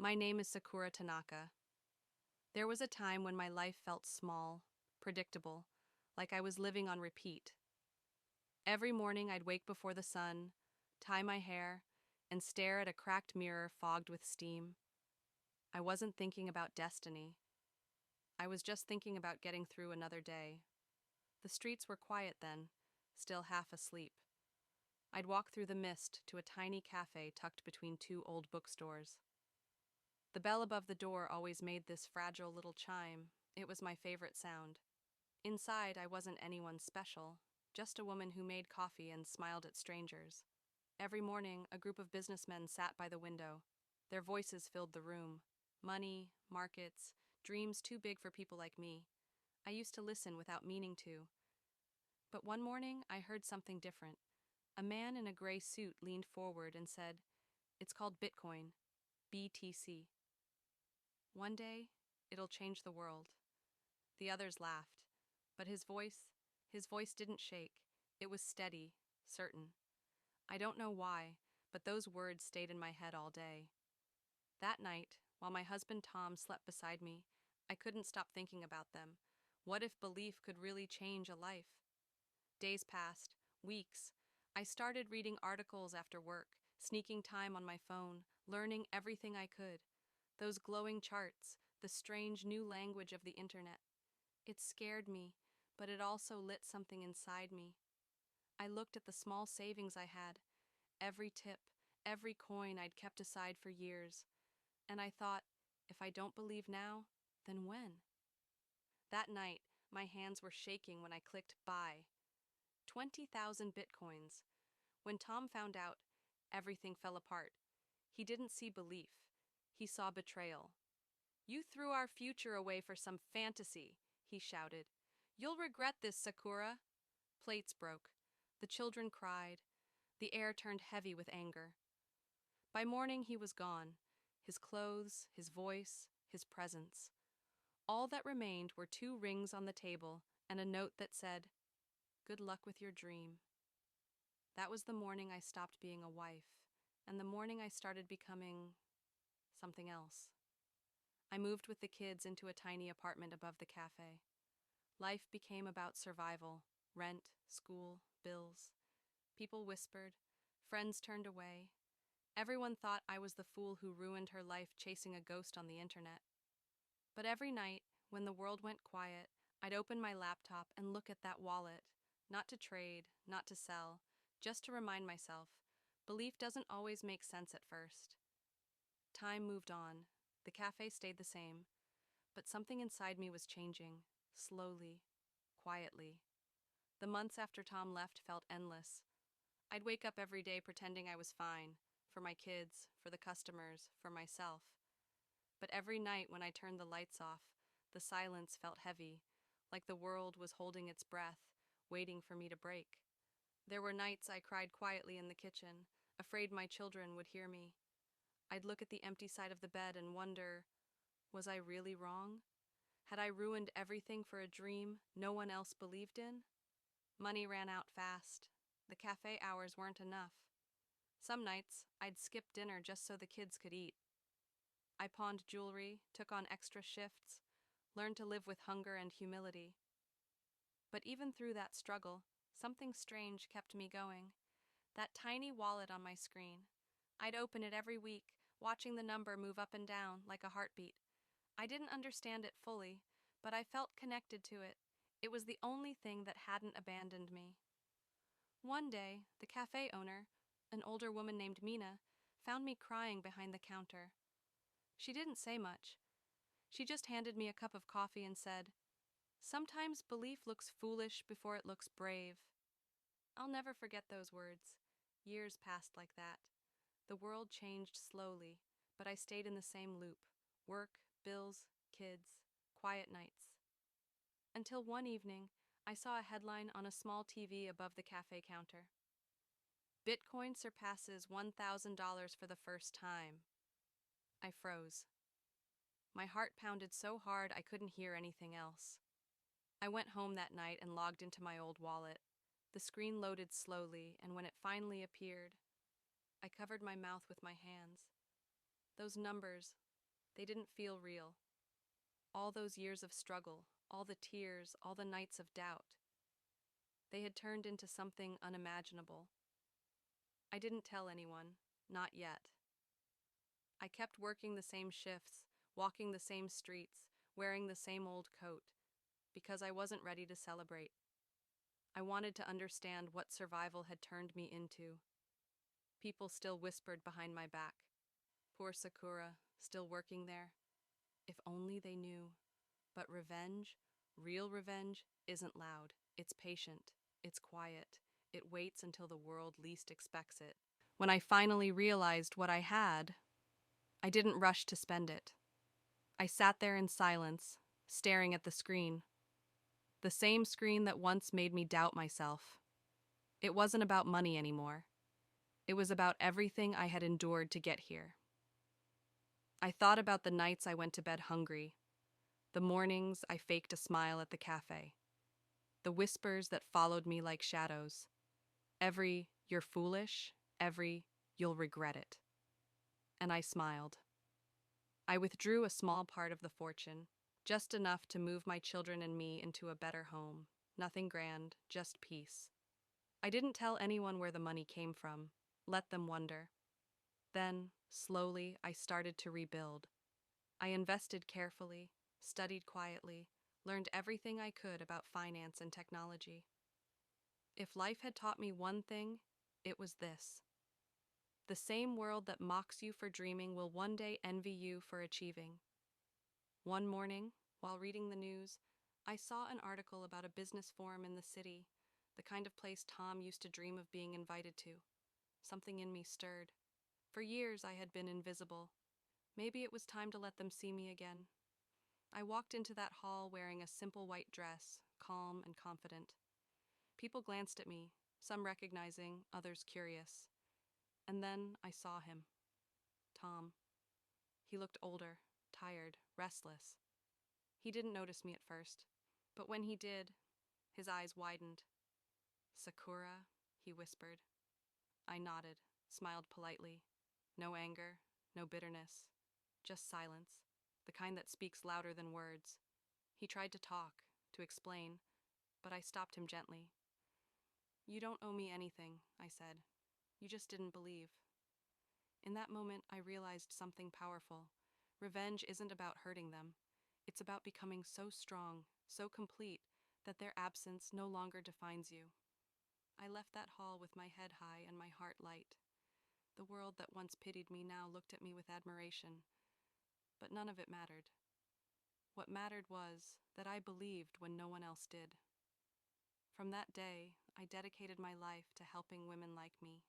My name is Sakura Tanaka. There was a time when my life felt small, predictable, like I was living on repeat. Every morning I'd wake before the sun, tie my hair, and stare at a cracked mirror fogged with steam. I wasn't thinking about destiny. I was just thinking about getting through another day. The streets were quiet then, still half asleep. I'd walk through the mist to a tiny cafe tucked between two old bookstores. The bell above the door always made this fragile little chime. It was my favorite sound. Inside, I wasn't anyone special, just a woman who made coffee and smiled at strangers. Every morning, a group of businessmen sat by the window. Their voices filled the room. Money, markets, dreams too big for people like me. I used to listen without meaning to. But one morning, I heard something different. A man in a gray suit leaned forward and said, "It's called Bitcoin, BTC. One day, it'll change the world." The others laughed, but his voice didn't shake. It was steady, certain. I don't know why, but those words stayed in my head all day. That night, while my husband Tom slept beside me, I couldn't stop thinking about them. What if belief could really change a life? Days passed, weeks. I started reading articles after work, sneaking time on my phone, learning everything I could. Those glowing charts, the strange new language of the internet. It scared me, but it also lit something inside me. I looked at the small savings I had, every tip, every coin I'd kept aside for years, and I thought, if I don't believe now, then when? That night, my hands were shaking when I clicked buy. 20,000 bitcoins. When Tom found out, everything fell apart. He didn't see belief. He saw betrayal. "You threw our future away for some fantasy," he shouted. "You'll regret this, Sakura." Plates broke. The children cried. The air turned heavy with anger. By morning he was gone. His clothes, his voice, his presence. All that remained were 2 rings on the table and a note that said, "Good luck with your dream." That was the morning I stopped being a wife, and the morning I started becoming something else. I moved with the kids into a tiny apartment above the cafe. Life became about survival, rent, school, bills. People whispered, friends turned away. Everyone thought I was the fool who ruined her life chasing a ghost on the internet. But every night, when the world went quiet, I'd open my laptop and look at that wallet, not to trade, not to sell, just to remind myself, belief doesn't always make sense at first. Time moved on. The cafe stayed the same, but something inside me was changing, slowly, quietly. The months after Tom left felt endless. I'd wake up every day pretending I was fine, for my kids, for the customers, for myself. But every night when I turned the lights off, the silence felt heavy, like the world was holding its breath, waiting for me to break. There were nights I cried quietly in the kitchen, afraid my children would hear me. I'd look at the empty side of the bed and wonder, was I really wrong? Had I ruined everything for a dream no one else believed in? Money ran out fast. The cafe hours weren't enough. Some nights, I'd skip dinner just so the kids could eat. I pawned jewelry, took on extra shifts, learned to live with hunger and humility. But even through that struggle, something strange kept me going. That tiny wallet on my screen. I'd open it every week, watching the number move up and down like a heartbeat. I didn't understand it fully, but I felt connected to it. It was the only thing that hadn't abandoned me. One day, the cafe owner, an older woman named Mina, found me crying behind the counter. She didn't say much. She just handed me a cup of coffee and said, "Sometimes belief looks foolish before it looks brave." I'll never forget those words. Years passed like that. The world changed slowly, but I stayed in the same loop. Work, bills, kids, quiet nights. Until one evening, I saw a headline on a small TV above the cafe counter. "Bitcoin surpasses $1,000 for the first time." I froze. My heart pounded so hard I couldn't hear anything else. I went home that night and logged into my old wallet. The screen loaded slowly, and when it finally appeared, I covered my mouth with my hands. Those numbers, They didn't feel real. All those years of struggle, all the tears, all the nights of doubt, they had turned into something unimaginable. I didn't tell anyone, not yet. I kept working the same shifts, walking the same streets, wearing the same old coat, because I wasn't ready to celebrate. I wanted to understand what survival had turned me into. People still whispered behind my back. Poor Sakura, still working there. If only they knew. But revenge, real revenge, isn't loud. It's patient. It's quiet. It waits until the world least expects it. When I finally realized what I had, I didn't rush to spend it. I sat there in silence, staring at the screen. The same screen that once made me doubt myself. It wasn't about money anymore. It was about everything I had endured to get here. I thought about the nights I went to bed hungry, the mornings I faked a smile at the cafe, the whispers that followed me like shadows, every "you're foolish," every "you'll regret it." And I smiled. I withdrew a small part of the fortune, just enough to move my children and me into a better home. Nothing grand, just peace. I didn't tell anyone where the money came from. Let them wonder. Then, slowly, I started to rebuild. I invested carefully, studied quietly, learned everything I could about finance and technology. If life had taught me one thing, it was this. The same world that mocks you for dreaming will one day envy you for achieving. One morning, while reading the news, I saw an article about a business forum in the city, the kind of place Tom used to dream of being invited to. Something in me stirred. For years I had been invisible. Maybe it was time to let them see me again. I walked into that hall wearing a simple white dress, calm and confident. People glanced at me, some recognizing, others curious. And then I saw him. Tom. He looked older, tired, restless. He didn't notice me at first, but when he did, his eyes widened. "Sakura," he whispered. I nodded, smiled politely. No anger, no bitterness, just silence, the kind that speaks louder than words. He tried to talk, to explain, but I stopped him gently. "You don't owe me anything," I said. "You just didn't believe." In that moment, I realized something powerful. Revenge isn't about hurting them. It's about becoming so strong, so complete, that their absence no longer defines you. I left that hall with my head high and my heart light. The world that once pitied me now looked at me with admiration, but none of it mattered. What mattered was that I believed when no one else did. From that day, I dedicated my life to helping women like me,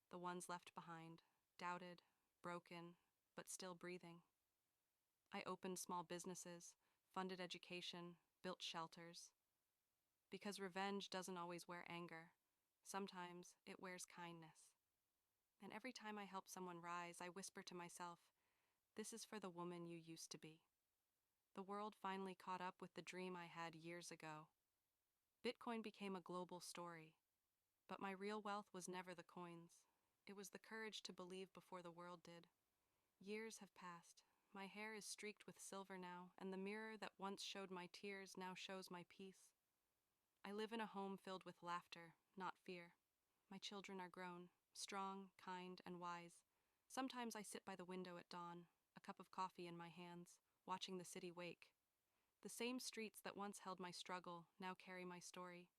the ones left behind, doubted, broken, but still breathing. I opened small businesses, funded education, built shelters. Because revenge doesn't always wear anger. Sometimes it wears kindness. And every time I help someone rise, I whisper to myself, "This is for the woman you used to be." The world finally caught up with the dream I had years ago. Bitcoin became a global story, but my real wealth was never the coins. It was the courage to believe before the world did. Years have passed. My hair is streaked with silver now, and the mirror that once showed my tears now shows my peace. I live in a home filled with laughter, not fear. My children are grown, strong, kind, and wise. Sometimes I sit by the window at dawn, a cup of coffee in my hands, watching the city wake. The same streets that once held my struggle now carry my story.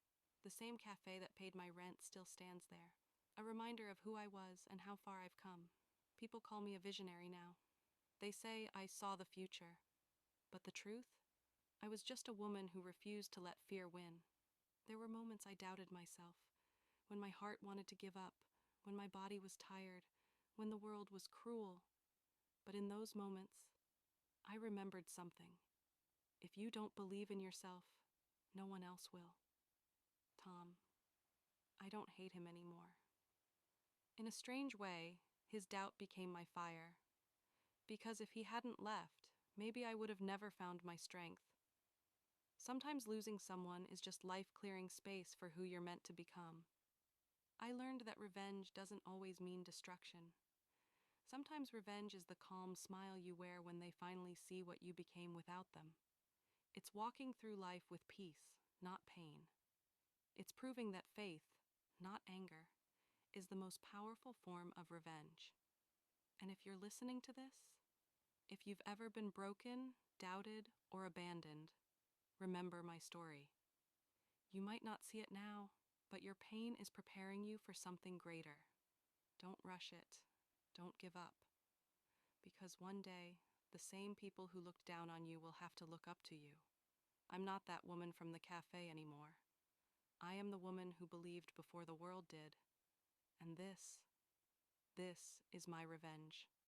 The same cafe that paid my rent still stands there, a reminder of who I was and how far I've come. People call me a visionary now. They say I saw the future. But the truth? I was just a woman who refused to let fear win. There were moments I doubted myself, when my heart wanted to give up, when my body was tired, when the world was cruel. But in those moments, I remembered something. If you don't believe in yourself, no one else will. Tom, I don't hate him anymore. In a strange way, his doubt became my fire. Because if he hadn't left, maybe I would have never found my strength. Sometimes losing someone is just life clearing space for who you're meant to become. I learned that revenge doesn't always mean destruction. Sometimes revenge is the calm smile you wear when they finally see what you became without them. It's walking through life with peace, not pain. It's proving that faith, not anger, is the most powerful form of revenge. And if you're listening to this, if you've ever been broken, doubted, or abandoned, remember my story. You might not see it now, but your pain is preparing you for something greater. Don't rush it. Don't give up. Because one day, the same people who looked down on you will have to look up to you. I'm not that woman from the cafe anymore. I am the woman who believed before the world did. And this is my revenge.